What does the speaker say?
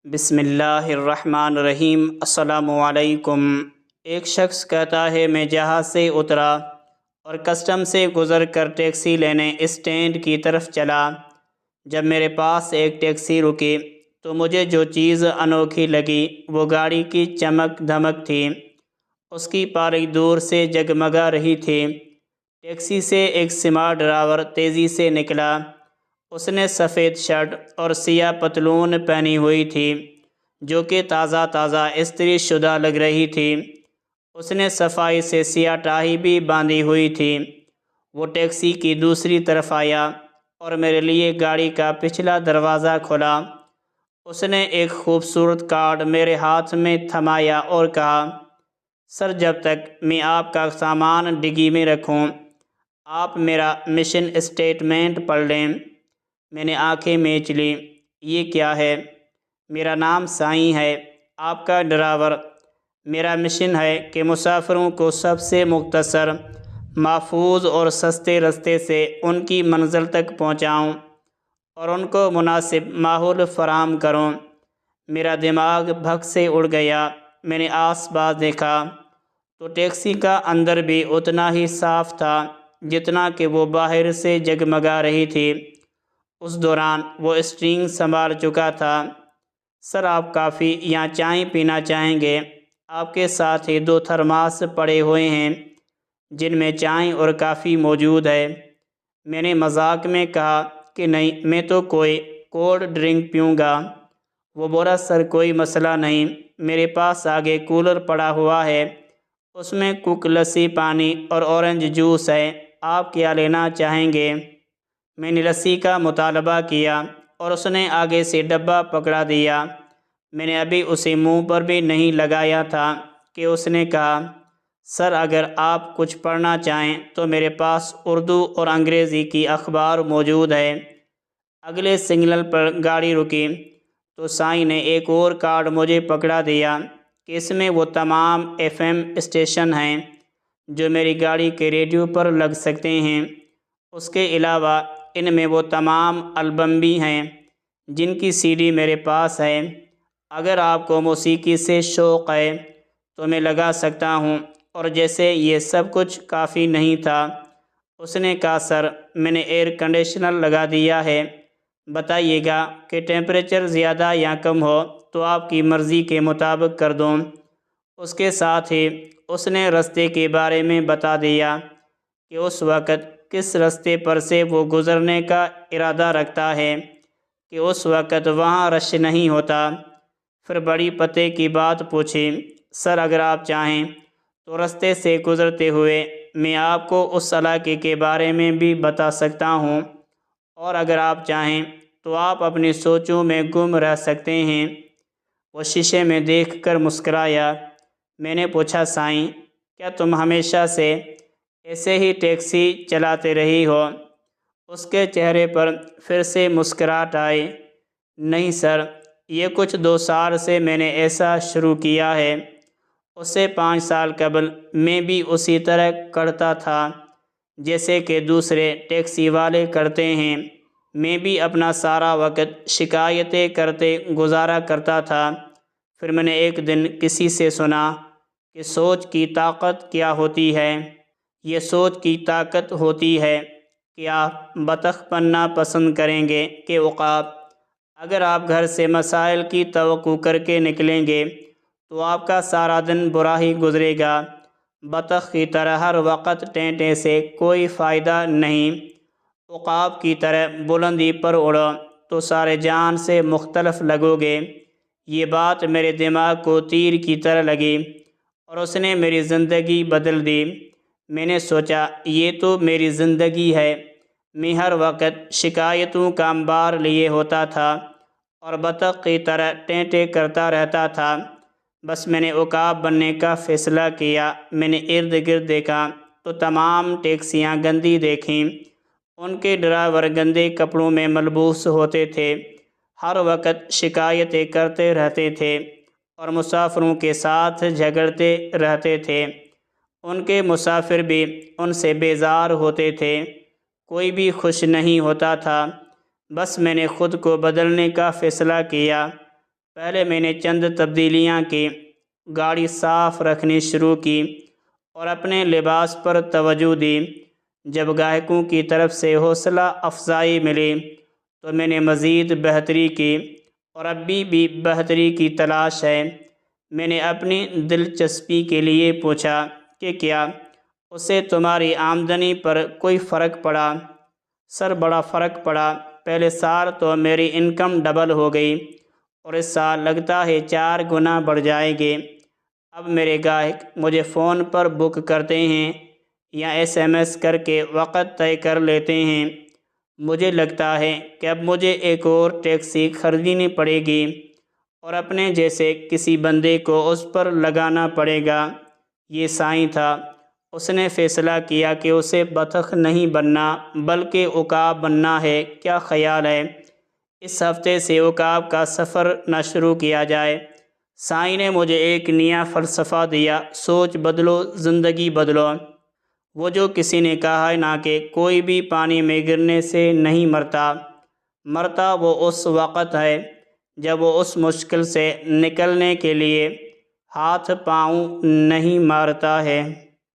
بسم اللہ الرحمن الرحیم۔ السلام علیکم۔ ایک شخص کہتا ہے میں جہاز سے اترا اور کسٹم سے گزر کر ٹیکسی لینے اسٹینڈ کی طرف چلا۔ جب میرے پاس ایک ٹیکسی رکی تو مجھے جو چیز انوکھی لگی وہ گاڑی کی چمک دھمک تھی۔ اس کی پارک دور سے جگمگا رہی تھی۔ ٹیکسی سے ایک سمارٹ ڈرائیور تیزی سے نکلا۔ اس نے سفید شرٹ اور سیاہ پتلون پہنی ہوئی تھی جو کہ تازہ تازہ استری شدہ لگ رہی تھی۔ اس نے صفائی سے سیاہ ٹائی بھی باندھی ہوئی تھی۔ وہ ٹیکسی کی دوسری طرف آیا اور میرے لیے گاڑی کا پچھلا دروازہ کھولا۔ اس نے ایک خوبصورت کارڈ میرے ہاتھ میں تھمایا اور کہا، سر جب تک میں آپ کا سامان ڈگی میں رکھوں آپ میرا مشن اسٹیٹمنٹ پڑھ لیں۔ میں نے آنکھیں میچ لیں۔ یہ کیا ہے؟ میرا نام سائیں ہے، آپ کا ڈرائیور۔ میرا مشن ہے کہ مسافروں کو سب سے مختصر، محفوظ اور سستے رستے سے ان کی منزل تک پہنچاؤں اور ان کو مناسب ماحول فراہم کروں۔ میرا دماغ بھگ سے اڑ گیا۔ میں نے آس پاس دیکھا تو ٹیکسی کا اندر بھی اتنا ہی صاف تھا جتنا کہ وہ باہر سے جگمگا رہی تھی۔ اس دوران وہ اسٹیئرنگ سنبھال چکا تھا۔ سر آپ کافی یا چائے پینا چاہیں گے؟ آپ کے ساتھ ہی 2 تھرماس پڑے ہوئے ہیں جن میں چائے اور کافی موجود ہے۔ میں نے مذاق میں کہا کہ نہیں، میں تو کوئی کولڈ ڈرنک پیوں گا۔ وہ بولا، سر کوئی مسئلہ نہیں، میرے پاس آگے کولر پڑا ہوا ہے، اس میں کوک لسی پانی اور اورنج جوس ہے، آپ کیا لینا چاہیں گے؟ میں نے لسی کا مطالبہ کیا اور اس نے آگے سے ڈبہ پکڑا دیا۔ میں نے ابھی اسے منہ پر بھی نہیں لگایا تھا کہ اس نے کہا، سر اگر آپ کچھ پڑھنا چاہیں تو میرے پاس اردو اور انگریزی کی اخبار موجود ہے۔ اگلے سگنل پر گاڑی رکی تو سائیں نے ایک اور کارڈ مجھے پکڑا دیا کہ اس میں وہ تمام FM اسٹیشن ہیں جو میری گاڑی کے ریڈیو پر لگ سکتے ہیں۔ اس کے علاوہ ان میں وہ تمام البم بھی ہیں جن کی CD میرے پاس ہے۔ اگر آپ کو موسیقی سے شوق ہے تو میں لگا سکتا ہوں۔ اور جیسے یہ سب کچھ کافی نہیں تھا، اس نے کہا، سر میں نے ایئر کنڈیشنر لگا دیا ہے، بتائیے گا کہ ٹیمپریچر زیادہ یا کم ہو تو آپ کی مرضی کے مطابق کر دوں۔ اس کے ساتھ ہی اس نے رستے کے بارے میں بتا دیا کہ اس وقت کس رستے پر سے وہ گزرنے کا ارادہ رکھتا ہے کہ اس وقت وہاں رش نہیں ہوتا۔ پھر بڑی پتے کی بات پوچھی، سر اگر آپ چاہیں تو رستے سے گزرتے ہوئے میں آپ کو اس علاقے کے بارے میں بھی بتا سکتا ہوں، اور اگر آپ چاہیں تو آپ اپنی سوچوں میں گم رہ سکتے ہیں۔ وہ شیشے میں دیکھ کر مسکرایا۔ میں نے پوچھا، سائیں کیا تم ہمیشہ سے ایسے ہی ٹیکسی چلاتے رہی ہو؟ اس کے چہرے پر پھر سے مسکراہٹ آئی۔ نہیں سر، یہ کچھ 2 سال سے میں نے ایسا شروع کیا ہے، اس سے 5 سال قبل میں بھی اسی طرح کرتا تھا جیسے کہ دوسرے ٹیکسی والے کرتے ہیں۔ میں بھی اپنا سارا وقت شکایتیں کرتے گزارا کرتا تھا۔ پھر میں نے ایک دن کسی سے سنا کہ سوچ کی طاقت کیا ہوتی ہے۔ یہ سوچ کی طاقت ہوتی ہے کہ آپ بطخ بننا پسند کریں گے کہ عقاب۔ اگر آپ گھر سے مسائل کی توقع کر کے نکلیں گے تو آپ کا سارا دن برا ہی گزرے گا۔ بطخ کی طرح ہر وقت ٹینٹے سے کوئی فائدہ نہیں، عقاب کی طرح بلندی پر اڑو تو سارے جان سے مختلف لگو گے۔ یہ بات میرے دماغ کو تیر کی طرح لگی اور اس نے میری زندگی بدل دی۔ میں نے سوچا، یہ تو میری زندگی ہے۔ میں ہر وقت شکایتوں کا انبار لیے ہوتا تھا اور بطخ کی طرح ٹینٹے کرتا رہتا تھا۔ بس میں نے عقاب بننے کا فیصلہ کیا۔ میں نے ارد گرد دیکھا تو تمام ٹیکسیاں گندی دیکھیں۔ ان کے ڈرائیور گندے کپڑوں میں ملبوس ہوتے تھے، ہر وقت شکایتیں کرتے رہتے تھے اور مسافروں کے ساتھ جھگڑتے رہتے تھے۔ ان کے مسافر بھی ان سے بیزار ہوتے تھے، کوئی بھی خوش نہیں ہوتا تھا۔ بس میں نے خود کو بدلنے کا فیصلہ کیا۔ پہلے میں نے چند تبدیلیاں کی، گاڑی صاف رکھنی شروع کی اور اپنے لباس پر توجہ دی۔ جب گاہکوں کی طرف سے حوصلہ افزائی ملی تو میں نے مزید بہتری کی، اور اب بھی بہتری کی تلاش ہے۔ میں نے اپنی دلچسپی کے لیے پوچھا کہ کیا اس سے تمہاری آمدنی پر کوئی فرق پڑا؟ سر، بڑا فرق پڑا۔ پہلے سال تو میری انکم ڈبل ہو گئی اور اس سال لگتا ہے 4 گنا بڑھ جائے گی۔ اب میرے گاہک مجھے فون پر بک کرتے ہیں یا SMS کر کے وقت طے کر لیتے ہیں۔ مجھے لگتا ہے کہ اب مجھے ایک اور ٹیکسی خریدنی پڑے گی اور اپنے جیسے کسی بندے کو اس پر لگانا پڑے گا۔ یہ سائیں تھا۔ اس نے فیصلہ کیا کہ اسے بطخ نہیں بننا بلکہ عقاب بننا ہے۔ کیا خیال ہے اس ہفتے سے عقاب کا سفر نہ شروع کیا جائے؟ سائیں نے مجھے ایک نیا فلسفہ دیا، سوچ بدلو، زندگی بدلو۔ وہ جو کسی نے کہا ہے نا کہ کوئی بھی پانی میں گرنے سے نہیں مرتا وہ اس وقت ہے جب وہ اس مشکل سے نکلنے کے لیے ہاتھ پاؤں نہیں مارتا ہے۔